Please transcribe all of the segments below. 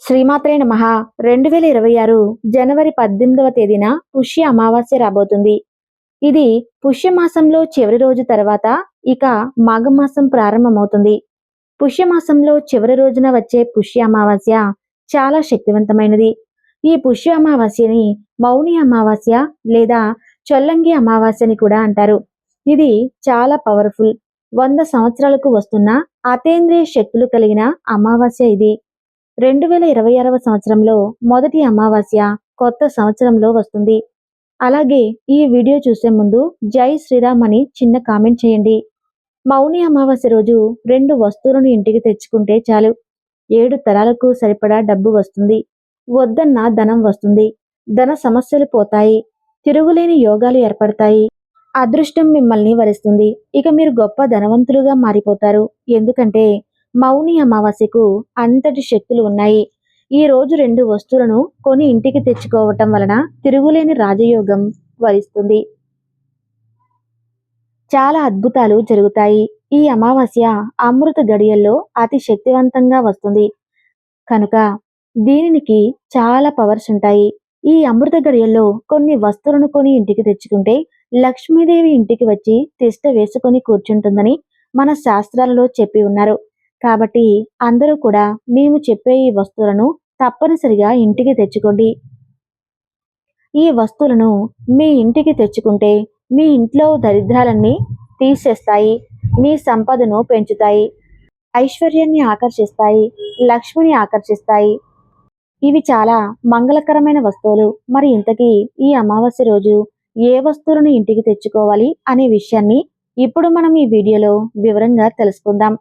శ్రీమాత్రే నమః. 2026 జనవరి 18వ తేదీన పుష్య అమావాస్య రాబోతుంది. ఇది పుష్యమాసంలో చివరి రోజు తర్వాత ఇక మాఘమాసం ప్రారంభమవుతుంది. పుష్యమాసంలో చివరి రోజున వచ్చే పుష్య అమావాస్య చాలా శక్తివంతమైనది. ఈ పుష్య అమావాస్యని మౌని అమావాస్య లేదా చొల్లంగి అమావాస్యని కూడా అంటారు. ఇది చాలా పవర్ఫుల్. 100 సంవత్సరాలకు వస్తున్న అతీంద్రియ శక్తులు కలిగిన అమావాస్య ఇది. 2026వ సంవత్సరంలో మొదటి అమావాస్య కొత్త సంవత్సరంలో వస్తుంది. అలాగే ఈ వీడియో చూసే ముందు జై శ్రీరామ్ అని చిన్న కామెంట్ చేయండి. మౌని అమావాస్య రోజు 2 వస్తువులను ఇంటికి తెచ్చుకుంటే చాలు. 7 తరాలకు సరిపడా డబ్బు వస్తుంది. వద్దన్న ధనం వస్తుంది. ధన సమస్యలు పోతాయి. తిరుగులేని యోగాలు ఏర్పడతాయి. అదృష్టం మిమ్మల్ని వరిస్తుంది. ఇక మీరు గొప్ప ధనవంతులుగా మారిపోతారు. ఎందుకంటే మౌని అమావాస్యకు అంతటి శక్తులు ఉన్నాయి. ఈ రోజు 2 వస్తువులను కొని ఇంటికి తెచ్చుకోవటం వలన తిరుగులేని రాజయోగం వరిస్తుంది. చాలా అద్భుతాలు జరుగుతాయి. ఈ అమావాస్య అమృత గడియల్లో అతి శక్తివంతంగా వస్తుంది కనుక దీనికి చాలా పవర్స్ ఉంటాయి. ఈ అమృత గడియల్లో కొన్ని వస్తువులను కొని ఇంటికి తెచ్చుకుంటే లక్ష్మీదేవి ఇంటికి వచ్చి తిష్ట వేసుకొని కూర్చుంటుందని మన శాస్త్రాలలో చెప్పి ఉన్నారు. కాబట్టి అందరూ కూడా మేము చెప్పే ఈ వస్తువులను తప్పనిసరిగా ఇంటికి తెచ్చుకోండి. ఈ వస్తువులను మీ ఇంటికి తెచ్చుకుంటే మీ ఇంట్లో దరిద్రాలన్నీ తీసేస్తాయి. మీ సంపదను పెంచుతాయి. ఐశ్వర్యాన్ని ఆకర్షిస్తాయి. లక్ష్మిని ఆకర్షిస్తాయి. ఇవి చాలా మంగళకరమైన వస్తువులు. మరి ఇంతకీ ఈ అమావాస్య రోజు ఏ వస్తువులను ఇంటికి తెచ్చుకోవాలి అనే విషయాన్ని ఇప్పుడు మనం ఈ వీడియోలో వివరంగా తెలుసుకుందాం.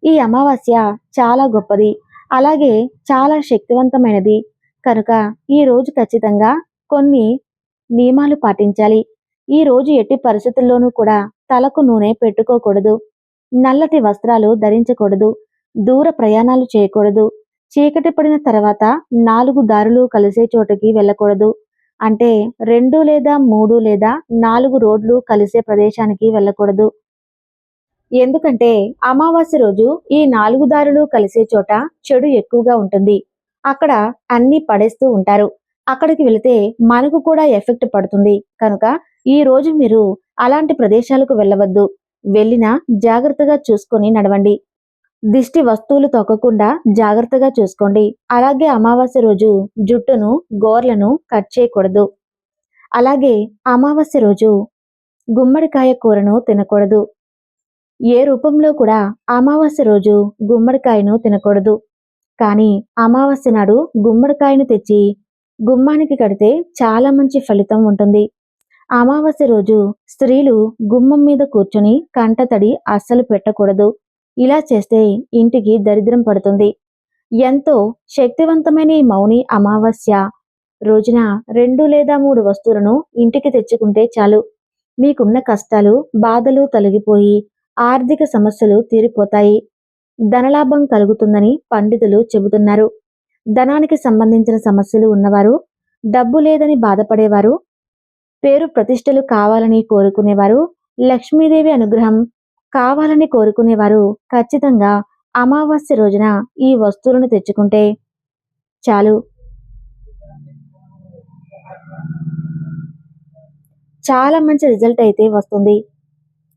ఈ అమావాస్య చాలా గొప్పది. అలాగే చాలా శక్తివంతమైనది కనుక ఈ రోజు ఖచ్చితంగా కొన్ని నియమాలు పాటించాలి. ఈ రోజు ఎట్టి పరిస్థితుల్లోనూ కూడా తలకు నూనె పెట్టుకోకూడదు. నల్లటి వస్త్రాలు ధరించకూడదు. దూర ప్రయాణాలు చేయకూడదు. చీకటి పడిన తర్వాత 4 దారులు కలిసే చోటుకి వెళ్ళకూడదు. అంటే 2 లేదా 3 లేదా 4 రోడ్లు కలిసే ప్రదేశానికి వెళ్ళకూడదు. ఎందుకంటే అమావాస్య రోజు ఈ 4 దారులు కలిసే చోట చెడు ఎక్కువగా ఉంటుంది. అక్కడ అన్ని పడేస్తూ ఉంటారు. అక్కడికి వెళితే మనకు కూడా ఎఫెక్ట్ పడుతుంది. కనుక ఈ రోజు మీరు అలాంటి ప్రదేశాలకు వెళ్ళవద్దు. వెళ్ళినా జాగ్రత్తగా చూసుకొని నడవండి. దిష్టి వస్తువులు తొక్కకుండా జాగ్రత్తగా చూసుకోండి. అలాగే అమావాస్య రోజు జుట్టును గోర్లను కట్ చేయకూడదు. అలాగే అమావాస్య రోజు గుమ్మడికాయ కూరను తినకూడదు. ఏ రూపంలో కూడా అమావాస్య రోజు గుమ్మడికాయను తినకూడదు. కానీ అమావాస్య నాడు గుమ్మడికాయను తెచ్చి గుమ్మానికి కడితే చాలా మంచి ఫలితం ఉంటుంది. అమావాస్య రోజు స్త్రీలు గుమ్మం మీద కూర్చొని కంటతడి అస్సలు పెట్టకూడదు. ఇలా చేస్తే ఇంటికి దరిద్రం పడుతుంది. ఎంతో శక్తివంతమైన ఈ మౌని అమావాస్య రోజున 2 లేదా 3 వస్తువులను ఇంటికి తెచ్చుకుంటే చాలు. మీకున్న కష్టాలు బాధలు తొలగిపోయి ఆర్థిక సమస్యలు తీరిపోతాయి. ధనలాభం కలుగుతుందని పండితులు చెబుతున్నారు. ధనానికి సంబంధించిన సమస్యలు ఉన్నవారు, డబ్బు లేదని బాధపడేవారు, పేరు ప్రతిష్టలు కావాలని కోరుకునేవారు, లక్ష్మీదేవి అనుగ్రహం కావాలని కోరుకునేవారు ఖచ్చితంగా అమావాస్య రోజున ఈ వస్తువులను తెచ్చుకుంటే చాలు. చాలా మంచి రిజల్ట్ అయితే వస్తుంది.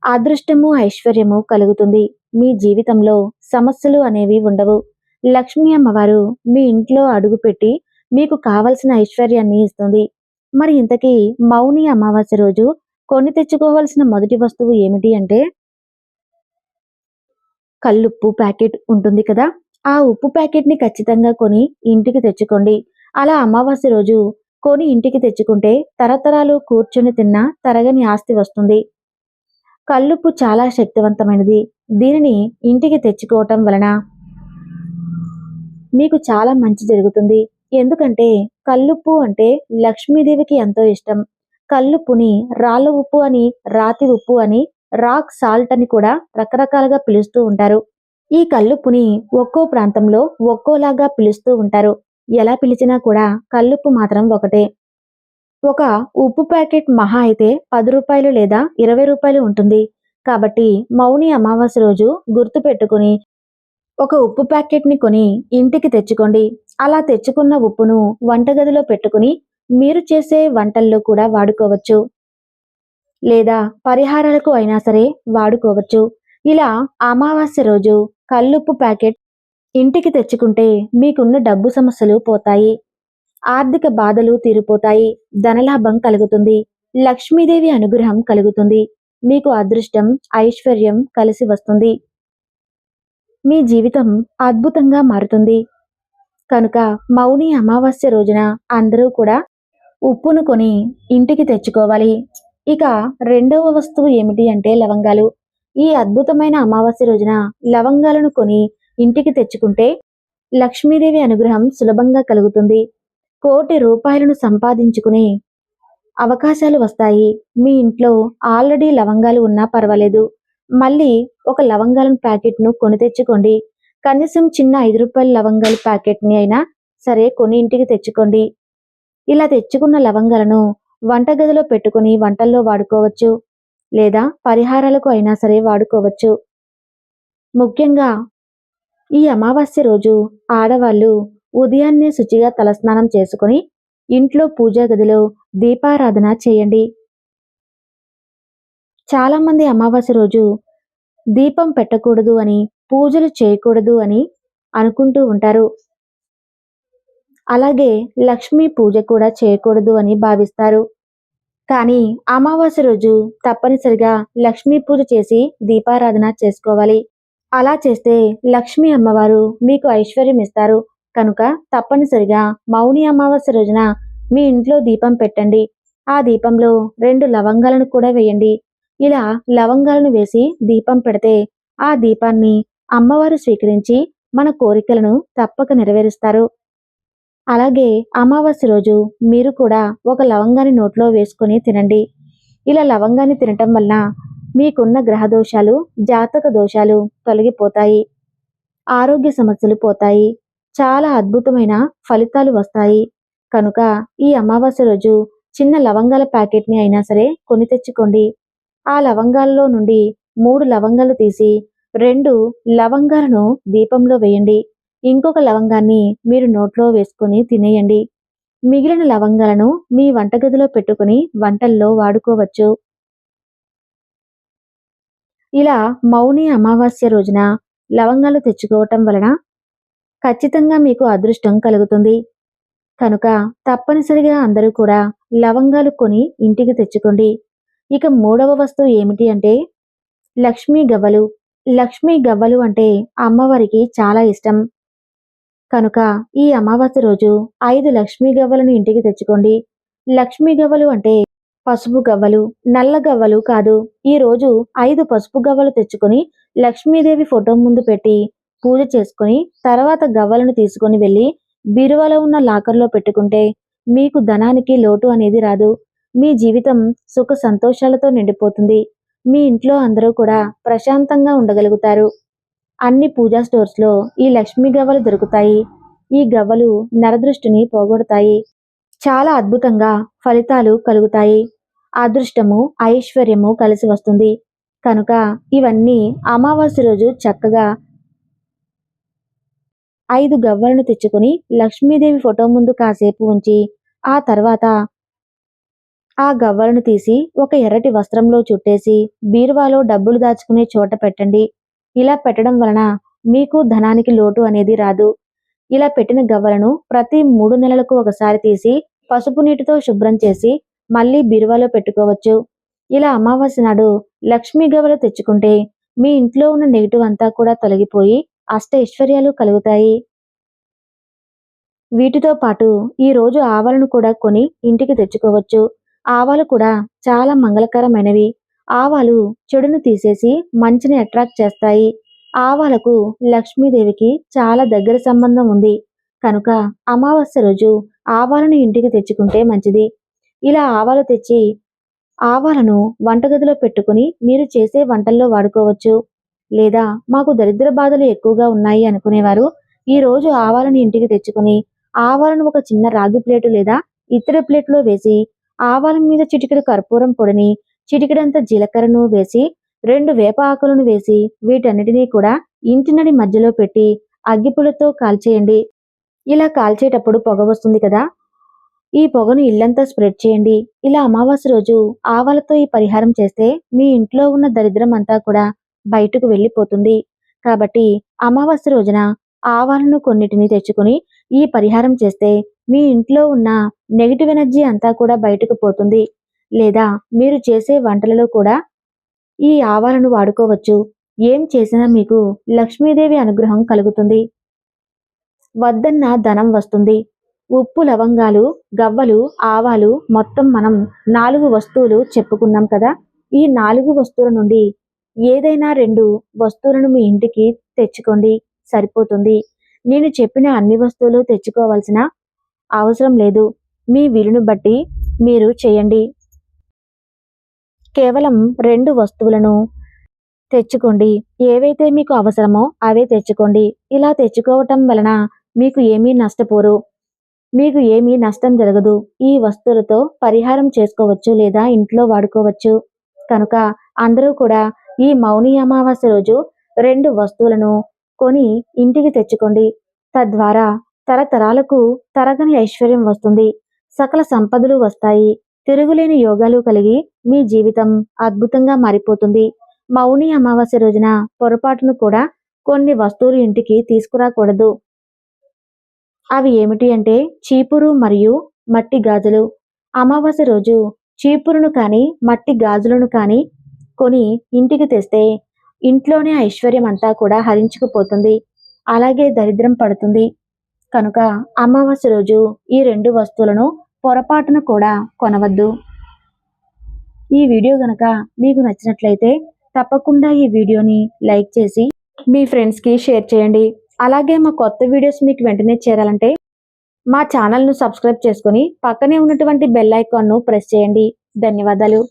అదృష్టము ఐశ్వర్యము కలుగుతుంది. మీ జీవితంలో సమస్యలు అనేవి ఉండవు. లక్ష్మీ అమ్మవారు మీ ఇంట్లో అడుగుపెట్టి మీకు కావలసిన ఐశ్వర్యాన్ని ఇస్తుంది. మరి ఇంతకీ మౌని అమావాస్య రోజు కొని తెచ్చుకోవాల్సిన మొదటి వస్తువు ఏమిటి అంటే కల్లుప్పు ప్యాకెట్ ఉంటుంది కదా, ఆ ఉప్పు ప్యాకెట్ని ఖచ్చితంగా కొని ఇంటికి తెచ్చుకోండి. అలా అమావాస్య రోజు కొని ఇంటికి తెచ్చుకుంటే తరతరాలు కూర్చొని తిన్నా తరగని ఆస్తి వస్తుంది. కల్లుప్పు చాలా శక్తివంతమైనది. దీనిని ఇంటికి తెచ్చుకోవటం వలన మీకు చాలా మంచి జరుగుతుంది. ఎందుకంటే కల్లుప్పు అంటే లక్ష్మీదేవికి ఎంతో ఇష్టం. కల్లుప్పుని రాళ్ళ ఉప్పు అని, రాతి ఉప్పు అని, రాక్ సాల్ట్ అని కూడా రకరకాలుగా పిలుస్తూ ఉంటారు. ఈ కల్లుప్పుని ఒక్కో ప్రాంతంలో ఒక్కోలాగా పిలుస్తూ ఉంటారు. ఎలా పిలిచినా కూడా కల్లుప్పు మాత్రం ఒకటే. ఒక ఉప్పు ప్యాకెట్ మహా అయితే 10 రూపాయలు లేదా 20 రూపాయలు ఉంటుంది. కాబట్టి మౌని అమావాస్య రోజు గుర్తు పెట్టుకుని ఒక ఉప్పు ప్యాకెట్ని కొని ఇంటికి తెచ్చుకోండి. అలా తెచ్చుకున్న ఉప్పును వంటగదిలో పెట్టుకుని మీరు చేసే వంటల్లో కూడా వాడుకోవచ్చు. లేదా పరిహారాలకు అయినా సరే వాడుకోవచ్చు. ఇలా అమావాస్య రోజు కల్లుప్పు ప్యాకెట్ ఇంటికి తెచ్చుకుంటే మీకున్న డబ్బు సమస్యలు పోతాయి. ఆర్థిక బాధలు తీరిపోతాయి. ధనలాభం కలుగుతుంది. లక్ష్మీదేవి అనుగ్రహం కలుగుతుంది. మీకు అదృష్టం, ఐశ్వర్యం కలిసి వస్తుంది. మీ జీవితం అద్భుతంగా మారుతుంది. కనుక మౌని అమావాస్య రోజున అందరూ కూడా ఉప్పును కొని ఇంటికి తెచ్చుకోవాలి. ఇక రెండవ వస్తువు ఏమిటి అంటే లవంగాలు. ఈ అద్భుతమైన అమావాస్య రోజున లవంగాలను కొని ఇంటికి తెచ్చుకుంటే లక్ష్మీదేవి అనుగ్రహం సులభంగా కలుగుతుంది. కోటి రూపాయలను సంపాదించుకునే అవకాశాలు వస్తాయి. మీ ఇంట్లో ఆల్రెడీ లవంగాలు ఉన్నా పర్వాలేదు. మళ్ళీ ఒక లవంగాలను ప్యాకెట్ను కొని తెచ్చుకోండి. కనీసం చిన్న రూ. 5 లవంగాల ప్యాకెట్ని అయినా సరే కొని ఇంటికి తెచ్చుకోండి. ఇలా తెచ్చుకున్న లవంగాలను వంటగదిలో పెట్టుకుని వంటల్లో వాడుకోవచ్చు. లేదా పరిహారాలకు అయినా సరే వాడుకోవచ్చు. ముఖ్యంగా ఈ అమావాస్య రోజు ఆడవాళ్ళు ఉదయాన్నే శుచిగా తలస్నానం చేసుకుని ఇంట్లో పూజా గదిలో దీపారాధన చేయండి. చాలామంది అమావాస్య రోజు దీపం పెట్టకూడదు అని, పూజలు చేయకూడదు అని అనుకుంటూ ఉంటారు. అలాగే లక్ష్మీ పూజ కూడా చేయకూడదు అని భావిస్తారు. కానీ అమావాస్య రోజు తప్పనిసరిగా లక్ష్మీ పూజ చేసి దీపారాధన చేసుకోవాలి. అలా చేస్తే లక్ష్మీ అమ్మవారు మీకు ఐశ్వర్యం ఇస్తారు. కనుక తప్పనిసరిగా మౌని అమావాస్య రోజున మీ ఇంట్లో దీపం పెట్టండి. ఆ దీపంలో 2 లవంగాలను కూడా వేయండి. ఇలా లవంగాలను వేసి దీపం పెడితే ఆ దీపాన్ని అమ్మవారు స్వీకరించి మన కోరికలను తప్పక నెరవేరుస్తారు. అలాగే అమావాస్య రోజు మీరు కూడా ఒక లవంగాన్ని నోట్లో వేసుకొని తినండి. ఇలా లవంగాన్ని తినటం వలన మీకున్న గ్రహ దోషాలు, జాతక దోషాలు తొలగిపోతాయి. ఆరోగ్య సమస్యలు పోతాయి. చాలా అద్భుతమైన ఫలితాలు వస్తాయి. కనుక ఈ అమావాస్య రోజు చిన్న లవంగాల ప్యాకెట్ని అయినా సరే కొని తెచ్చుకోండి. ఆ లవంగాల్లో నుండి 3 లవంగాలు తీసి 2 లవంగాలను దీపంలో వేయండి. ఇంకొక లవంగాన్ని మీరు నోట్లో వేసుకొని తినేయండి. మిగిలిన లవంగాలను మీ వంటగదిలో పెట్టుకుని వంటల్లో వాడుకోవచ్చు. ఇలా మౌని అమావాస్య రోజున లవంగాలు తెచ్చుకోవటం వలన ఖచ్చితంగా మీకు అదృష్టం కలుగుతుంది. కనుక తప్పనిసరిగా అందరూ కూడా లవంగాలు కొని ఇంటికి తెచ్చుకోండి. ఇక మూడవ వస్తువు ఏమిటి అంటే లక్ష్మీ గవ్వలు. లక్ష్మీ గవ్వలు అంటే అమ్మవారికి చాలా ఇష్టం. కనుక ఈ అమావాస్య రోజు 5 లక్ష్మీ గవ్వలను ఇంటికి తెచ్చుకోండి. లక్ష్మీ గవ్వలు అంటే పసుపు గవ్వలు, నల్ల గవ్వలు కాదు. ఈ రోజు 5 పసుపు గవ్వలు తెచ్చుకొని లక్ష్మీదేవి ఫోటో ముందు పెట్టి పూజ చేసుకొని తర్వాత గవ్వలను తీసుకొని వెళ్ళి బీరువాలో ఉన్న లాకర్లో పెట్టుకుంటే మీకు ధనానికి లోటు అనేది రాదు. మీ జీవితం సుఖ సంతోషాలతో నిండిపోతుంది. మీ ఇంట్లో అందరూ కూడా ప్రశాంతంగా ఉండగలుగుతారు. అన్ని పూజా స్టోర్స్లో ఈ లక్ష్మీ గవ్వలు దొరుకుతాయి. ఈ గవ్వలు నరదృష్టిని పోగొడతాయి. చాలా అద్భుతంగా ఫలితాలు కలుగుతాయి. అదృష్టము, ఐశ్వర్యము కలిసి వస్తుంది. కనుక ఇవన్నీ అమావాస్య రోజు చక్కగా 5 గవ్వలను తెచ్చుకొని లక్ష్మీదేవి ఫోటో ముందు కాసేపు ఉంచి ఆ తర్వాత ఆ గవ్వలను తీసి ఒక ఎర్రటి వస్త్రంలో చుట్టేసి బీరువాలో డబ్బులు దాచుకునే చోట పెట్టండి. ఇలా పెట్టడం వలన మీకు ధనానికి లోటు అనేది రాదు. ఇలా పెట్టిన గవ్వలను ప్రతి 3 నెలలకు ఒకసారి తీసి పసుపు నీటితో శుభ్రం చేసి మళ్ళీ బీరువాలో పెట్టుకోవచ్చు. ఇలా అమావాస్య నాడు లక్ష్మీ గవ్వలు తెచ్చుకుంటే మీ ఇంట్లో ఉన్న నెగిటివ్ అంతా కూడా తొలగిపోయి అష్టైశ్వర్యాలు కలుగుతాయి. వీటితో పాటు ఈ రోజు ఆవాలను కూడా కొని ఇంటికి తెచ్చుకోవచ్చు. ఆవాలు కూడా చాలా మంగళకరమైనవి. ఆవాలు చెడును తీసేసి మంచిని అట్రాక్ట్ చేస్తాయి. ఆవాలకు లక్ష్మీదేవికి చాలా దగ్గర సంబంధం ఉంది. కనుక అమావాస్య రోజు ఆవాలను ఇంటికి తెచ్చుకుంటే మంచిది. ఇలా ఆవాలు తెచ్చి ఆవాలను వంటగదిలో పెట్టుకుని మీరు చేసే వంటల్లో వాడుకోవచ్చు. లేదా మాకు దరిద్ర బాధలు ఎక్కువగా ఉన్నాయి అనుకునేవారు ఈ రోజు ఆవాలను ఇంటికి తెచ్చుకుని ఆవాలను ఒక చిన్న రాగి ప్లేటు లేదా ఇత్తడి ప్లేట్లో వేసి ఆవాల మీద చిటికెడు కర్పూరం పొడిని, చిటికెడంత జీలకర్రను వేసి 2 వేప ఆకులను వేసి వీటన్నిటినీ కూడా ఇంటి నడి మధ్యలో పెట్టి అగ్గిపుల్లతో కాల్చేయండి. ఇలా కాల్చేటప్పుడు పొగ వస్తుంది కదా, ఈ పొగను ఇల్లంతా స్ప్రెడ్ చేయండి. ఇలా అమావాస్య రోజు ఆవాలతో ఈ పరిహారం చేస్తే మీ ఇంట్లో ఉన్న దరిద్రం అంతా కూడా బయటకు వెళ్ళిపోతుంది. కాబట్టి అమావాస్య రోజున ఆవాలను కొన్నిటిని తెచ్చుకొని ఈ పరిహారం చేస్తే మీ ఇంట్లో ఉన్న నెగిటివ్ ఎనర్జీ అంతా కూడా బయటకు పోతుంది. లేదా మీరు చేసే వంటలలో కూడా ఈ ఆవాలను వాడుకోవచ్చు. ఏం చేసినా మీకు లక్ష్మీదేవి అనుగ్రహం కలుగుతుంది. వద్దన్న ధనం వస్తుంది. ఉప్పు, లవంగాలు, గవ్వలు, ఆవాలు మొత్తం మనం 4 వస్తువులు చెప్పుకున్నాం కదా. ఈ 4 వస్తువుల నుండి ఏదైనా 2 వస్తువులను మీ ఇంటికి తెచ్చుకోండి, సరిపోతుంది. నేను చెప్పిన అన్ని వస్తువులు తెచ్చుకోవాల్సిన అవసరం లేదు. మీ వీలును బట్టి మీరు చేయండి. కేవలం 2 వస్తువులను తెచ్చుకోండి. ఏవైతే మీకు అవసరమో అవే తెచ్చుకోండి. ఇలా తెచ్చుకోవటం వలన మీకు ఏమీ నష్టపోరు. మీకు ఏమీ నష్టం జరగదు. ఈ వస్తువులతో పరిహారం చేసుకోవచ్చు లేదా ఇంట్లో వాడుకోవచ్చు. కనుక అందరూ కూడా ఈ మౌని అమావాస్య రోజు 2 వస్తువులను కొని ఇంటికి తెచ్చుకోండి. తద్వారా తరతరాలకు తరగని ఐశ్వర్యం వస్తుంది. సకల సంపదలు వస్తాయి. తిరుగులేని యోగాలు కలిగి మీ జీవితం అద్భుతంగా మారిపోతుంది. మౌని అమావాస్య రోజున పొరపాటును కూడా కొన్ని వస్తువులు ఇంటికి తీసుకురాకూడదు. అవి ఏమిటి అంటే చీపురు మరియు మట్టి గాజులు. అమావాస్య రోజు చీపురును కానీ మట్టి గాజులను కానీ కొని ఇంటికి తెస్తే ఇంట్లోనే ఐశ్వర్యం అంతా కూడా హరించుకుపోతుంది. అలాగే దరిద్రం పడుతుంది. కనుక అమావాస్య రోజు ఈ 2 వస్తువులను పొరపాటున కూడా కొనవద్దు. ఈ వీడియో గనక మీకు నచ్చినట్లయితే తప్పకుండా ఈ వీడియోని లైక్ చేసి మీ ఫ్రెండ్స్కి షేర్ చేయండి. అలాగే మా కొత్త వీడియోస్ మీకు వెంటనే చేరాలంటే మా ఛానల్ను సబ్స్క్రైబ్ చేసుకొని పక్కనే ఉన్నటువంటి బెల్ ఐకాన్ను ప్రెస్ చేయండి. ధన్యవాదాలు.